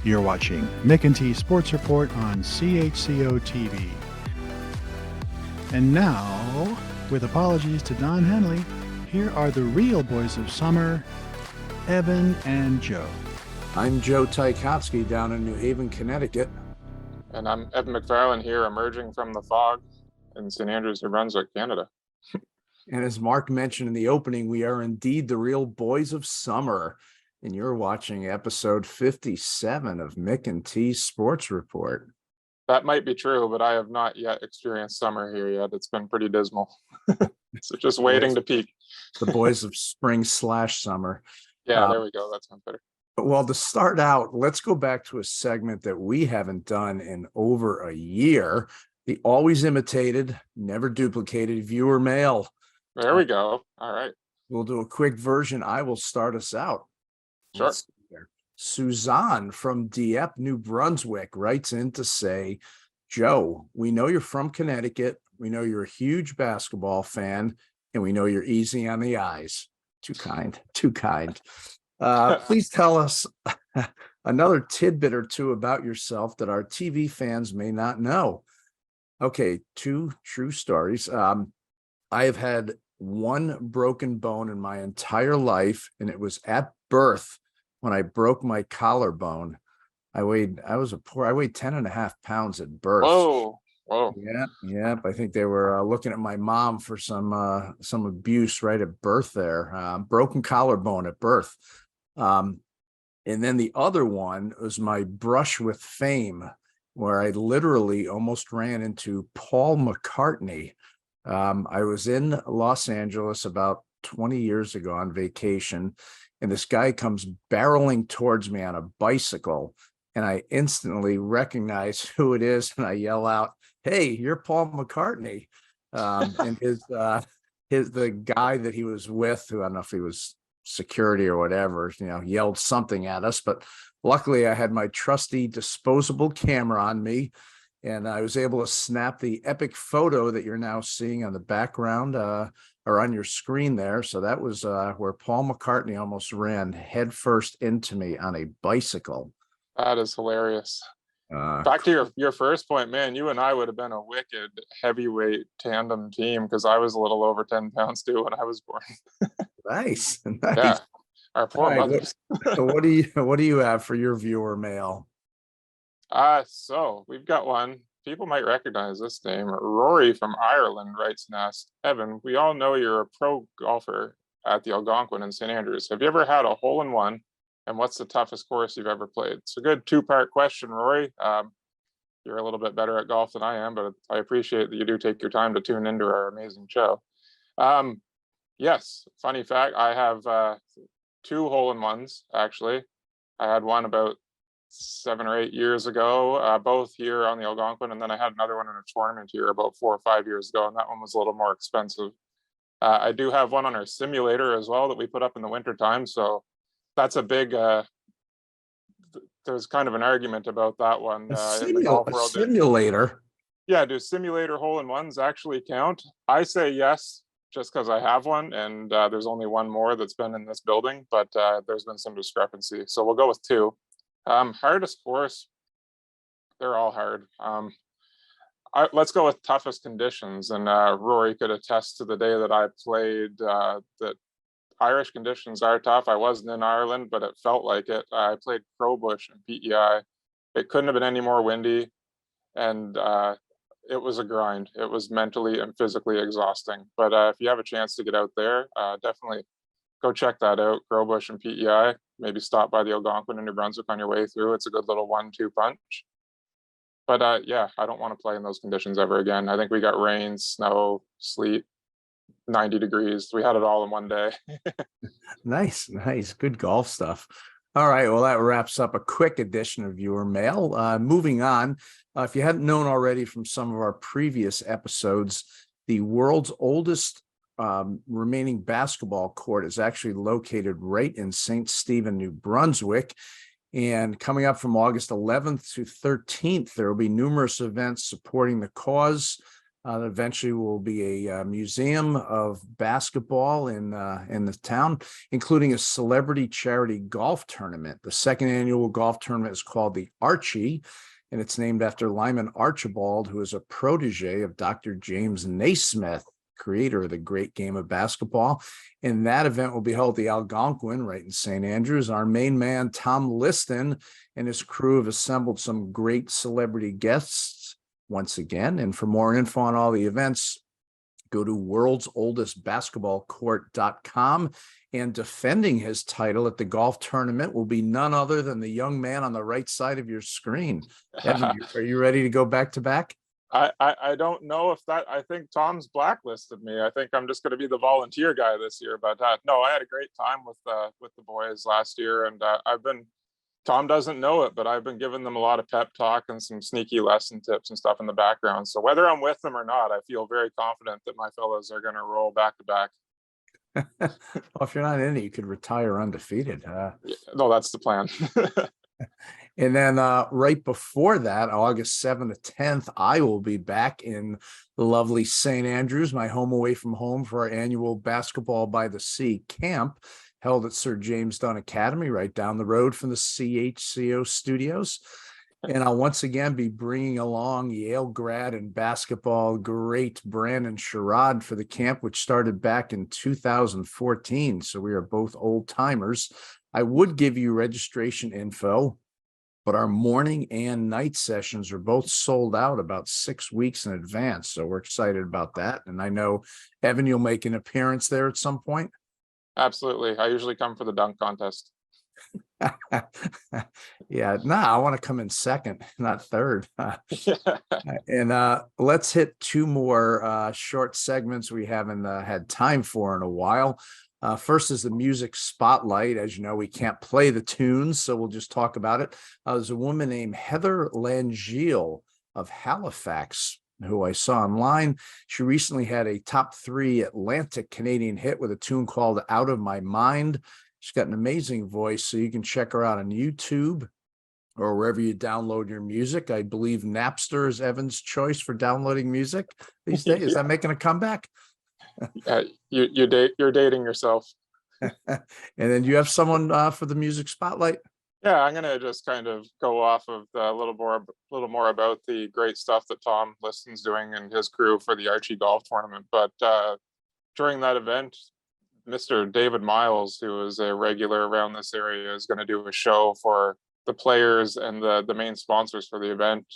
You're watching Mc&T Sports Report on CHCO-TV. And now, with apologies to Don Henley, here are the real boys of summer, Evan and Joe. I'm Joe Ticotsky down in New Haven, Connecticut. And I'm Evan McFarlane here, emerging from the fog in St. Andrews, New Brunswick, Canada. And as Mark mentioned in the opening, we are indeed the real boys of summer. And you're watching episode 57 of Mc&T Sports Report. That might be true, but I have not yet experienced summer here yet. It's been pretty dismal. So just waiting to peak. The boys of spring/summer. Yeah, there we go. That sounds better. Well, to start out, let's go back to a segment that we haven't done in over a year. The always imitated, never duplicated viewer mail. There we go. All right. We'll do a quick version. I will start us out. Sure. Suzanne from Dieppe, New Brunswick writes in to say, Joe, we know you're from Connecticut. We know you're a huge basketball fan, and we know you're easy on the eyes. Too kind, too kind. Please tell us another tidbit or two about yourself that our TV fans may not know. Okay, two true stories. I have had one broken bone in my entire life, and it was at birth when I broke my collarbone. I weighed 10 and a half pounds at birth. Whoa. Yeah. I think they were looking at my mom for some abuse right at birth there. Broken collarbone at birth. And then the other one was my brush with fame, where I literally almost ran into Paul McCartney. I was in Los Angeles about 20 years ago on vacation, and this guy comes barreling towards me on a bicycle, and I instantly recognize who it is, and I yell out, "Hey, you're Paul McCartney!" And the guy that he was with, who I don't know if he was security or whatever, yelled something at us, but luckily I had my trusty disposable camera on me, and I was able to snap the epic photo that you're now seeing on the background or on your screen there. So that was where Paul McCartney almost ran headfirst into me on a bicycle. That is hilarious. Back to your first point, man, you and I would have been a wicked heavyweight tandem team, because I was a little over 10 pounds too when I was born. Nice. Yeah. Our poor mothers. So what do you have for your viewer mail? So we've got one. People might recognize this name. Rory from Ireland writes and asks, Evan, we all know you're a pro golfer at the Algonquin in St. Andrews. Have you ever had a hole-in-one? And what's the toughest course you've ever played? It's a good two-part question, Rory. You're a little bit better at golf than I am, but I appreciate that you do take your time to tune into our amazing show. Yes, funny fact, I have two hole-in-ones, actually. I had one about 7 or 8 years ago, both here on the Algonquin, and then I had another one in a tournament here about 4 or 5 years ago, and that one was a little more expensive. I do have one on our simulator as well that we put up in the wintertime, so that's a big, there's kind of an argument about that one. In the golf world. Simulator? Yeah, do simulator hole-in-ones actually count? I say yes, just because I have one, and there's only one more that's been in this building, but there's been some discrepancy, so we'll go with two. Hardest course, they're all hard. Let's go with toughest conditions, and Rory could attest to the day that I played that Irish conditions are tough. I wasn't in Ireland, but it felt like it. I played Crowbush and PEI. It couldn't have been any more windy, and it was a grind. It was mentally and physically exhausting. But if you have a chance to get out there, definitely go check that out, Crowbush and PEI. Maybe stop by the Algonquin in New Brunswick on your way through. It's a good little 1-2 punch. But yeah, I don't want to play in those conditions ever again. I think we got rain, snow, sleet, 90 degrees. We had it all in one day. Nice. Good golf stuff. All right. Well, that wraps up a quick edition of viewer mail. Moving on, if you hadn't known already from some of our previous episodes, the world's oldest remaining basketball court is actually located right in St. Stephen, New Brunswick. And coming up from August 11th to 13th, there will be numerous events supporting the cause. Eventually will be a museum of basketball in the town, including a celebrity charity golf tournament. The second annual golf tournament is called the Archie, and it's named after Lyman Archibald, who is a protege of Dr. James Naismith, creator of the great game of basketball. And that event will be held at the Algonquin, right in St. Andrews. Our main man, Tom Liston, and his crew have assembled some great celebrity guests once again. And for more info on all the events, go to worldsoldestbasketballcourt.com. And defending his title at the golf tournament will be none other than the young man on the right side of your screen. Evan, are you ready to go back to back? I don't know if that, I think Tom's blacklisted me. I think I'm just going to be the volunteer guy this year, but no, I had a great time with the boys last year, and Tom doesn't know it, but I've been giving them a lot of pep talk and some sneaky lesson tips and stuff in the background. So whether I'm with them or not, I feel very confident that my fellows are going to roll back to back. Well, if you're not in it, you could retire undefeated. No, that's the plan. And then right before that, August 7th to 10th, I will be back in the lovely St. Andrews, my home away from home, for our annual Basketball by the Sea camp, held at Sir James Dunn Academy, right down the road from the CHCO studios. And I'll once again be bringing along Yale grad and basketball great Brandon Sherrod for the camp, which started back in 2014. So we are both old timers. I would give you registration info, but our morning and night sessions are both sold out about 6 weeks in advance. So we're excited about that. And I know, Evan, you'll make an appearance there at some point. Absolutely. I usually come for the dunk contest. Yeah, I want to come in second, not third. And let's hit two more short segments we haven't had time for in a while. First is the music spotlight. As you know, we can't play the tunes, so we'll just talk about it. There's a woman named Heather Langeal of Halifax, who I saw online. She recently had a top 3 Atlantic Canadian hit with a tune called Out of My Mind. She's got an amazing voice, so you can check her out on YouTube or wherever you download your music. I believe Napster is Evan's choice for downloading music these days. Is that making a comeback? You're dating yourself. And then you have someone for the music spotlight? Yeah, I'm gonna just kind of go off of a little more about the great stuff that Tom Liston's doing and his crew for the Archie golf tournament. But during that event, Mr. David Miles, who is a regular around this area, is going to do a show for the players and the main sponsors for the event.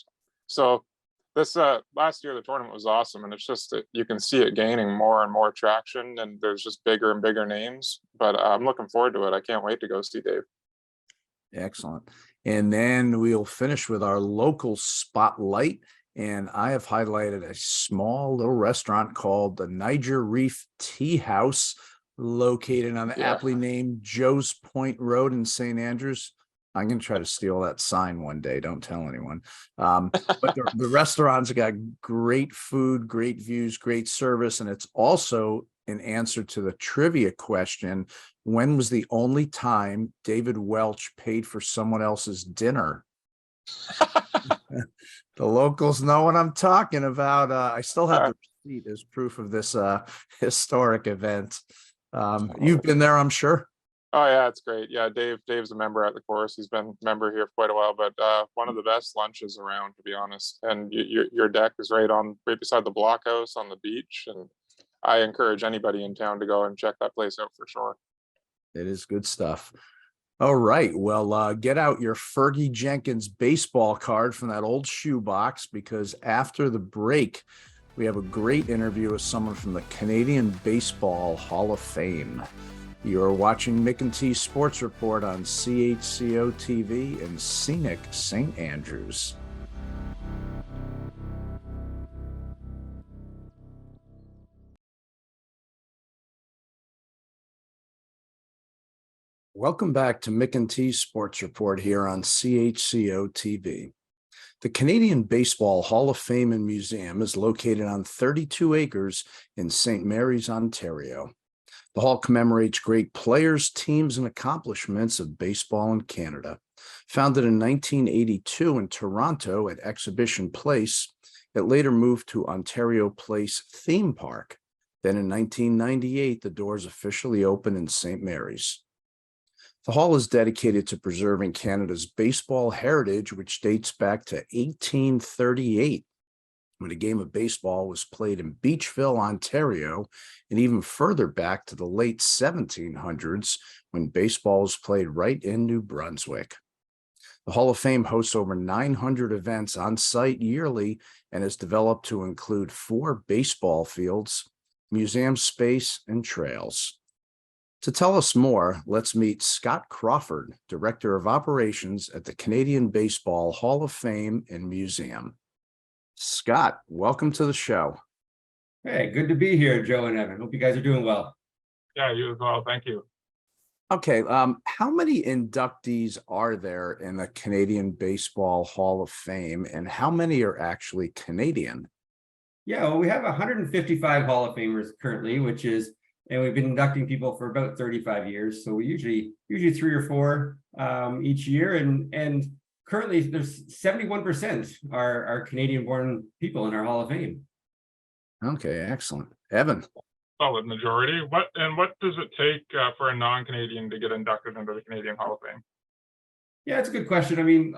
So this last year, the tournament was awesome, and it's just you can see it gaining more and more traction, and there's just bigger and bigger names. But I'm looking forward to it. I can't wait to go see Dave. Excellent. And then we'll finish with our local spotlight. And I have highlighted a small little restaurant called the Niger Reef Tea House, located on the aptly named Joe's Point Road in St. Andrews. I'm going to try to steal that sign one day. Don't tell anyone. But the restaurant's got great food, great views, great service. And it's also an answer to the trivia question: when was the only time David Welch paid for someone else's dinner? The locals know what I'm talking about. I still have the receipt as proof of this historic event. You've been there, I'm sure. Oh yeah, it's great. Yeah, Dave's a member at the course. He's been a member here for quite a while, but one of the best lunches around, to be honest. And your deck is right beside the blockhouse on the beach, and I encourage anybody in town to go and check that place out for sure. It is good stuff. All right. Well, get out your Fergie Jenkins baseball card from that old shoebox, because after the break, we have a great interview with someone from the Canadian Baseball Hall of Fame. You're watching Mc&T Sports Report on CHCO-TV in scenic St. Andrews. Welcome back to Mc&T Sports Report here on CHCO-TV. The Canadian Baseball Hall of Fame and Museum is located on 32 acres in St. Mary's, Ontario. The hall commemorates great players, teams, and accomplishments of baseball in Canada. Founded in 1982 in Toronto at Exhibition Place, It later moved to Ontario Place Theme Park. Then in 1998, the doors officially opened in St. Mary's. The hall is dedicated to preserving Canada's baseball heritage, which dates back to 1838, when a game of baseball was played in Beachville, Ontario, and even further back to the late 1700s, when baseball was played right in New Brunswick. The Hall of Fame hosts over 900 events on site yearly and is developed to include 4 baseball fields, museum space, and trails. To tell us more, let's meet Scott Crawford, Director of Operations at the Canadian Baseball Hall of Fame and Museum. Scott, welcome to the show. Hey, good to be here, Joe and Evan. Hope you guys are doing well. Yeah, you as well. Thank you. Okay, how many inductees are there in the Canadian Baseball Hall of Fame, and how many are actually Canadian? Yeah, well, we have 155 Hall of Famers currently, and we've been inducting people for about 35 years. So we usually 3 or 4 each year, and currently there's 71% are Canadian-born people in our Hall of Fame. Okay, excellent. Evan. Solid majority. What does it take for a non-Canadian to get inducted into the Canadian Hall of Fame? Yeah, it's a good question. I mean,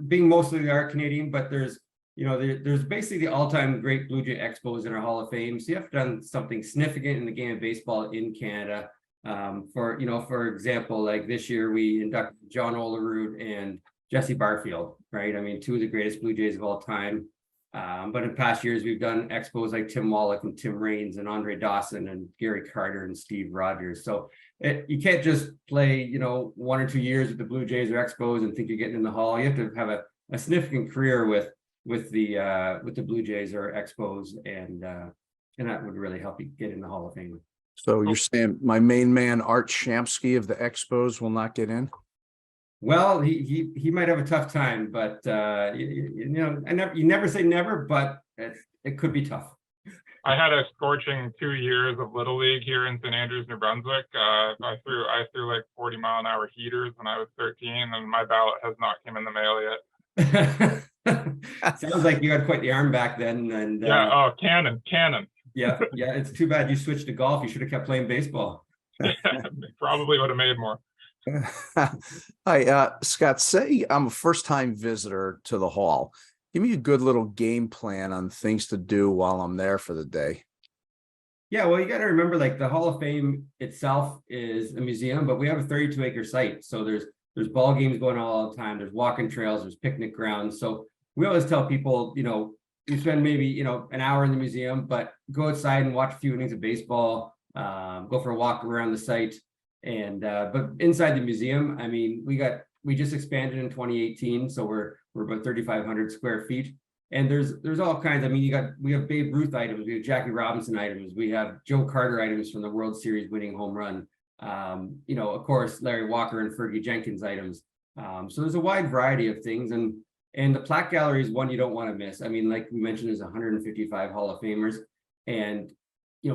being mostly they are Canadian, but there's basically the all-time great Blue Jay Expos in our Hall of Fame. So you have done something significant in the game of baseball in Canada. For example, like this year we inducted John Olerud and Jesse Barfield, right? I mean, 2 of the greatest Blue Jays of all time. But in past years, we've done expos like Tim Wallach and Tim Raines and Andre Dawson and Gary Carter and Steve Rogers. So you can't just play, 1 or 2 years with the Blue Jays or expos and think you're getting in the Hall. You have to have a significant career with the Blue Jays or expos, and that would really help you get in the Hall of Fame. So you're saying my main man, Art Shamsky of the Expos, will not get in? Well, he might have a tough time, but you never say never, but it could be tough. I had a scorching 2 years of Little League here in St. Andrews, New Brunswick. I threw like 40-mile-an-hour heaters when I was 13, and my ballot has not come in the mail yet. Sounds like you had quite the arm back then. And yeah, cannon. Yeah, it's too bad you switched to golf. You should have kept playing baseball. Probably would have made more. Hi, Scott, say I'm a first-time visitor to the hall. Give me a good little game plan on things to do while I'm there for the day. Yeah, well, you got to remember, like, the Hall of Fame itself is a museum, but we have a 32-acre site. So there's ball games going on all the time. There's walking trails, there's picnic grounds. So we always tell people, you spend maybe, an hour in the museum, but go outside and watch a few innings of baseball, go for a walk around the site. And but inside the museum, I mean, we just expanded in 2018, so we're about 3,500 square feet, and there's all kinds. I mean, we have Babe Ruth items, we have Jackie Robinson items, we have Joe Carter items from the World Series winning home run. Of course, Larry Walker and Fergie Jenkins items. So there's a wide variety of things, and the plaque gallery is one you don't want to miss. I mean, like we mentioned, there's 155 Hall of Famers, and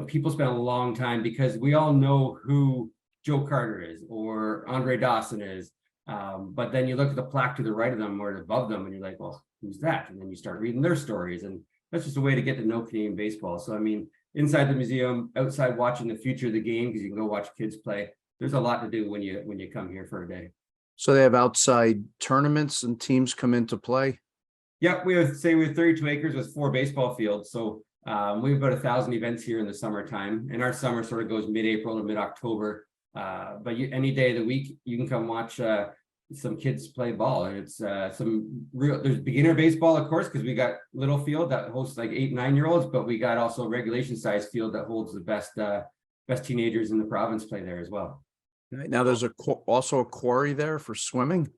people spend a long time because we all know who Joe Carter is or Andre Dawson is, but then you look at the plaque to the right of them or above them and you're like, well, who's that? And then you start reading their stories, and that's just a way to get to know Canadian baseball. So I mean, inside the museum, outside watching the future of the game, because you can go watch kids play, there's a lot to do when you come here for a day. So they have outside tournaments and teams come into play? Yep, we have 32 acres with 4 baseball fields. So we have about 1,000 events here in the summertime, and our summer sort of goes mid-April to mid-October. But any day of the week, you can come watch some kids play ball. And it's there's beginner baseball, of course, because we got little field that hosts like 8, 9-year-olds, but we got also a regulation size field that holds the best teenagers in the province play there as well. Now there's also a quarry there for swimming.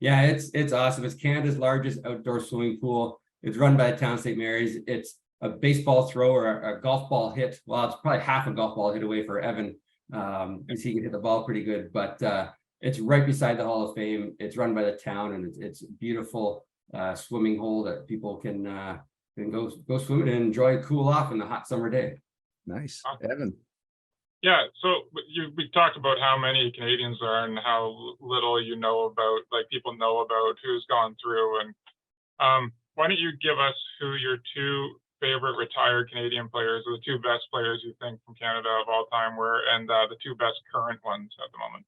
Yeah, it's awesome. It's Canada's largest outdoor swimming pool. It's run by the town of St. Mary's. It's a baseball throw or a golf ball hit. Well, it's probably half a golf ball hit away for Evan. Because he can hit the ball pretty good, but it's right beside the Hall of Fame. It's run by the town, and it's a beautiful swimming hole that people can go swimming and enjoy, cool off in the hot summer day. Nice. Evan. Yeah, so we talked about how many Canadians there are and how little about, like, people know about who's gone through, and why don't you give us who your two favorite retired Canadian players, or the two best players you think from Canada of all time were, and the two best current ones at the moment?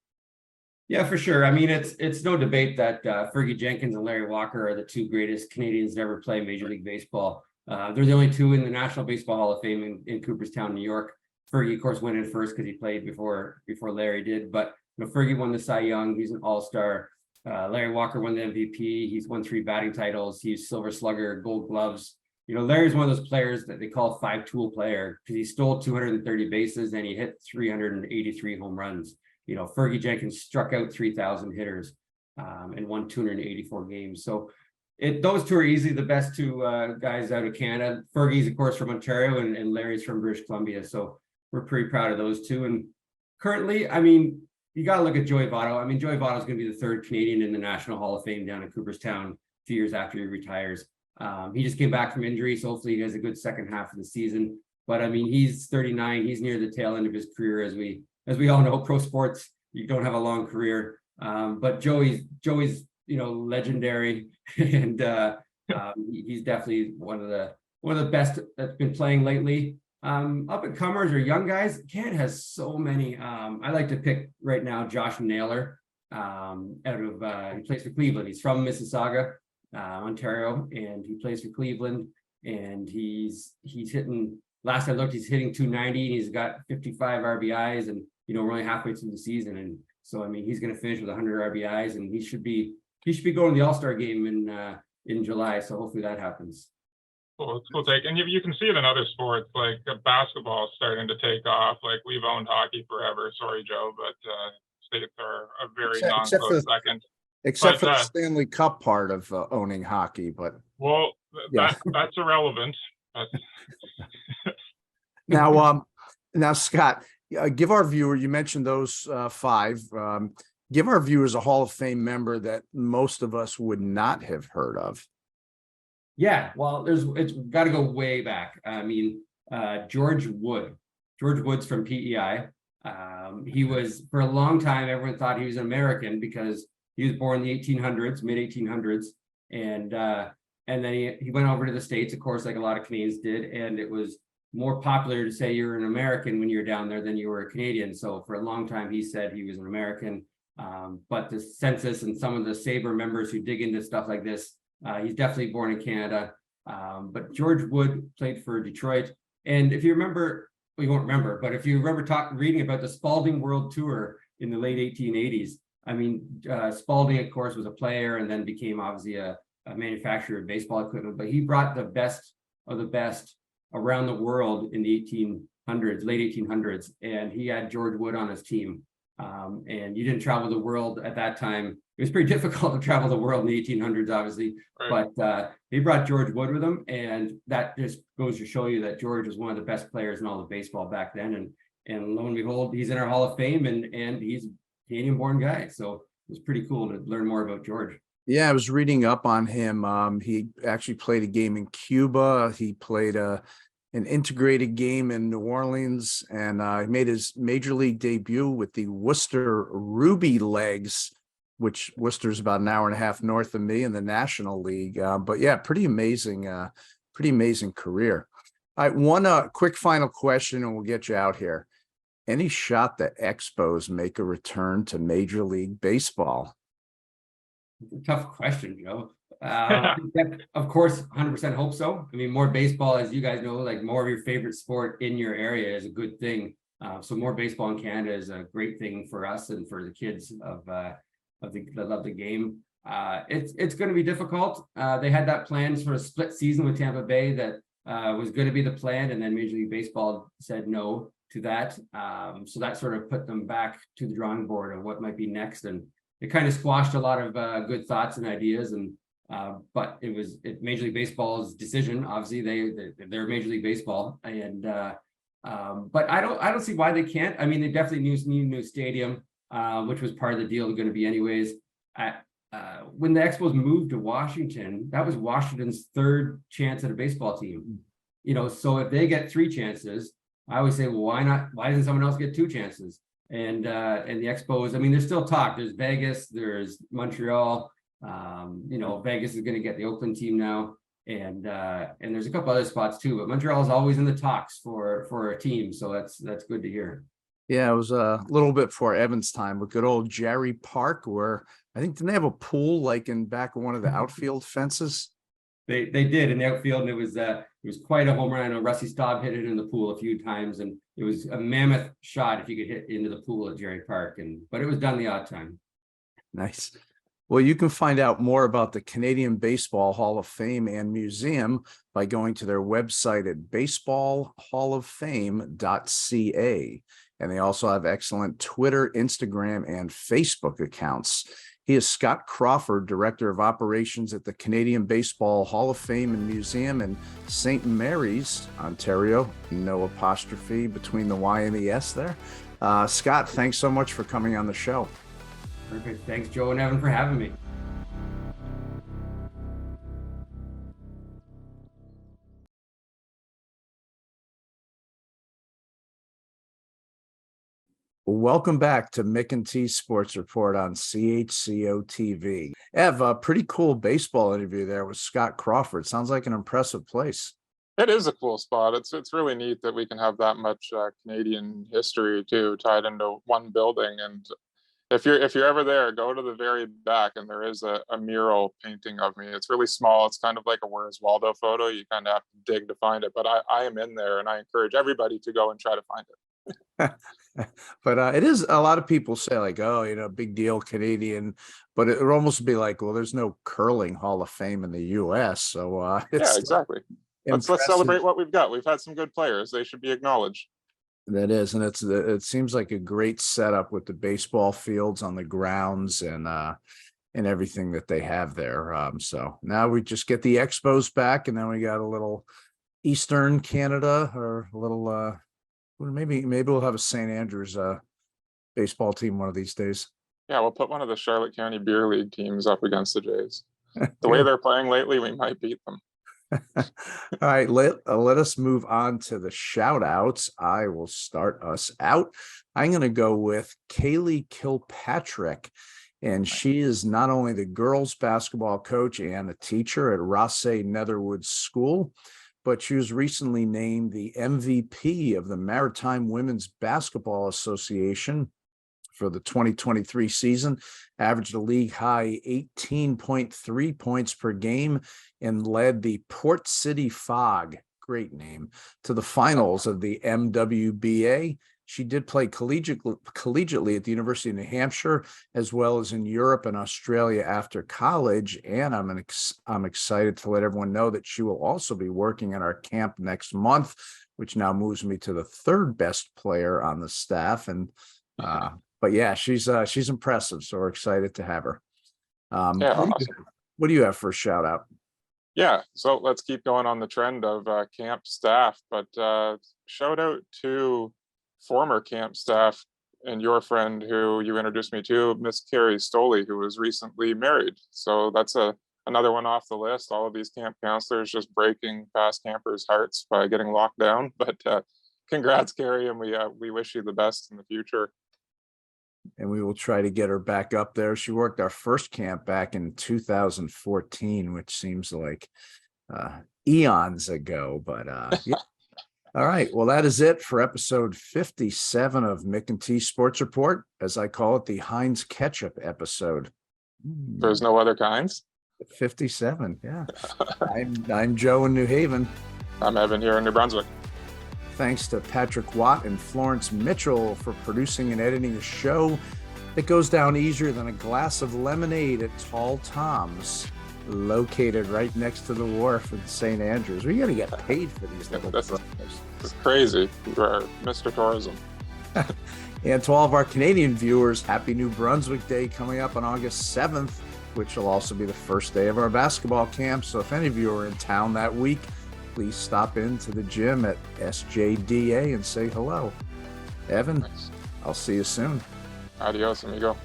Yeah, for sure. I mean, it's no debate that Fergie Jenkins and Larry Walker are the two greatest Canadians to ever play Major League Baseball. They're the only two in the National Baseball Hall of Fame in Cooperstown, New York. Fergie, of course, went in first because he played before Larry did. But Fergie won the Cy Young. He's an all-star. Larry Walker won the MVP. He's won 3 batting titles. He's Silver Slugger, Gold Gloves. Larry's one of those players that they call a 5-tool player because he stole 230 bases and he hit 383 home runs. Fergie Jenkins struck out 3,000 hitters and won 284 games. So those two are easily the best two guys out of Canada. Fergie's, of course, from Ontario, and Larry's from British Columbia. So we're pretty proud of those two. And currently, I mean, you got to look at Joey Votto. I mean, Joey Votto is going to be the 3rd Canadian in the National Hall of Fame down in Cooperstown 2 years after he retires. He just came back from injury, so hopefully he has a good second half of the season. But I mean, he's 39. He's near the tail end of his career, as we all know. Pro sports, you don't have a long career. But Joey's legendary, and he's definitely one of the best that's been playing lately. Up and comers or young guys, Canada has so many. I like to pick right now Josh Naylor. He plays for Cleveland. He's from Mississauga, Ontario, and he plays for Cleveland. And he's hitting. Last I looked, he's hitting 290, and he's got 55 RBIs, and we're only halfway through the season, and so I mean he's going to finish with 100 RBIs, and he should be going to the All-Star game in July. So hopefully that happens. Cool, it's cool take. And you can see it in other sports, like basketball is starting to take off. Like we've owned hockey forever. Sorry, Joe, but states are a very non-close second. Except for the Stanley Cup part of owning hockey, but that's irrelevant. Now, Scott, give our viewer. You mentioned those 5. Give our viewers a Hall of Fame member that most of us would not have heard of. Yeah, well, it's got to go way back. I mean, George Wood. George Wood's from PEI. He was, for a long time, everyone thought he was an American because he was born in the 1800s, mid 1800s, and then he went over to the States, of course, like a lot of Canadians did, and it was more popular to say you're an American when you're down there than you were a Canadian. So for a long time, he said he was an American. But the census and some of the SABR members who dig into stuff like this, he's definitely born in Canada. But George Wood played for Detroit. And if you remember, well, you won't remember, but if you remember reading about the Spalding World Tour in the late 1880s, I mean, Spalding, of course, was a player and then became obviously a manufacturer of baseball equipment, but he brought the best of the best around the world in the late 1800s, and he had George Wood on his team. And you didn't travel the world at that time. It was pretty difficult to travel the world in the 1800s, obviously, right. But he brought George Wood with him, and that just goes to show you that George was one of the best players in all of baseball back then. And lo and behold, he's in our Hall of Fame, and he's a Canadian-born guy. So it was pretty cool to learn more about George. Yeah, I was reading up on him. He actually played a game in Cuba. He played an integrated game in New Orleans, and he made his major league debut with the Worcester Ruby Legs, which Worcester's about an hour and a half north of me in the National League. But yeah, pretty amazing career. All right, one quick final question, and we'll get you out here. Any shot that Expos make a return to Major League Baseball? Tough question, Joe. Of course, 100% hope so. I mean, more baseball, as you guys know, like more of your favorite sport in your area is a good thing. So more baseball in Canada is a great thing for us and for the kids that love the game. It's going to be difficult. They had that plan for a split season with Tampa Bay that was going to be the plan, and then Major League Baseball said no to that. So that sort of put them back to the drawing board of what might be next, and it kind of squashed a lot of good thoughts and ideas. And but it was Major League Baseball's decision. Obviously, they're Major League Baseball, and but I don't see why they can't. I mean, they definitely need a new stadium, which was part of the deal going to be anyways. When the Expos moved to Washington, that was Washington's 3rd chance at a baseball team. So if they get 3 chances, I always say, well, why not? Why doesn't someone else get 2 chances? And the Expos, I mean, there's still talk. There's Vegas, there's Montreal. Vegas is going to get the Oakland team now, and there's a couple other spots too. But Montreal is always in the talks for a team, so that's good to hear. Yeah, it was a little bit before Evan's time, but good old Jerry Park, where I think didn't they have a pool like in back of one of the outfield fences? They did in the outfield, and it was quite a home run. I know Rusty Staub hit it in the pool a few times, and it was a mammoth shot if you could hit into the pool at Jerry Park. But it was done the odd time. Nice. Well, you can find out more about the Canadian Baseball Hall of Fame and Museum by going to their website at baseballhalloffame.ca. And they also have excellent Twitter, Instagram, and Facebook accounts. He is Scott Crawford, Director of Operations at the Canadian Baseball Hall of Fame and Museum in St. Mary's, Ontario. No apostrophe between the Y and the S there. Scott, thanks so much for coming on the show. Perfect. Thanks, Joe and Evan, for having me. Welcome back to Mc&T Sports Report on CHCO-TV. Ev, a pretty cool baseball interview there with Scott Crawford. Sounds like an impressive place. It is a cool spot. It's really neat that we can have that much Canadian history too tied into one building. And if you're ever there, go to the very back, and there is a mural painting of me. It's really small. It's kind of like a Where's Waldo photo. You kind of have to dig to find it, but I am in there, and I encourage everybody to go and try to find it. But it is, a lot of people say like, oh, big deal Canadian, but it would almost be like, well, there's no curling Hall of Fame in the US. So yeah, exactly. Let's celebrate what we've got. We've had some good players. They should be acknowledged. That is, and it seems like a great setup with the baseball fields on the grounds and everything that they have there. So now we just get the Expos back, and then we got a little Eastern Canada, or a little maybe we'll have a St. Andrews baseball team one of these days. Yeah, we'll put one of the Charlotte County Beer League teams up against the Jays. The way they're playing lately, we might beat them. All right, let us move on to the shout outs. I will start us out. I'm going to go with Kaylee Kilpatrick, and she is not only the girls basketball coach and a teacher at Rossay Netherwood School, but she was recently named the MVP of the Maritime Women's Basketball Association for the 2023 season, averaged a league high 18.3 points per game, and led the Port City Fog, great name, to the finals of the MWBA. She did play collegiately at the University of New Hampshire, as well as in Europe and Australia after college. And I'm excited to let everyone know that she will also be working at our camp next month, which now moves me to the third best player on the staff. And but yeah, she's impressive. So we're excited to have her. Yeah, awesome. What do you have for a shout out? Yeah, so let's keep going on the trend of camp staff, but shout out to former camp staff and your friend who you introduced me to, Miss Carrie Stoley, who was recently married. So that's another one off the list. All of these camp counselors just breaking past campers' hearts by getting locked down. But congrats, Carrie, and we wish you the best in the future. And we will try to get her back up there. She worked our first camp back in 2014, which seems like eons ago, but yeah. All right. Well, that is it for episode 57 of Mc&T Sports Report, as I call it, the Heinz Ketchup episode. There's no other kinds? 57, yeah. I'm Joe in New Haven. I'm Evan here in New Brunswick. Thanks to Patrick Watt and Florence Mitchell for producing and editing a show that goes down easier than a glass of lemonade at Tall Tom's, located right next to the wharf in St. Andrews. We got to get paid for these little This is crazy. We're Mr. Tourism. And to all of our Canadian viewers, happy New Brunswick Day coming up on August 7th, which will also be the first day of our basketball camp. So if any of you are in town that week, please stop into the gym at SJDA and say hello. Evan, Nice. I'll see you soon. Adios, amigo.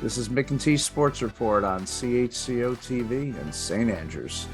This is Mc&T Sports Report on CHCO-TV in St. Andrews.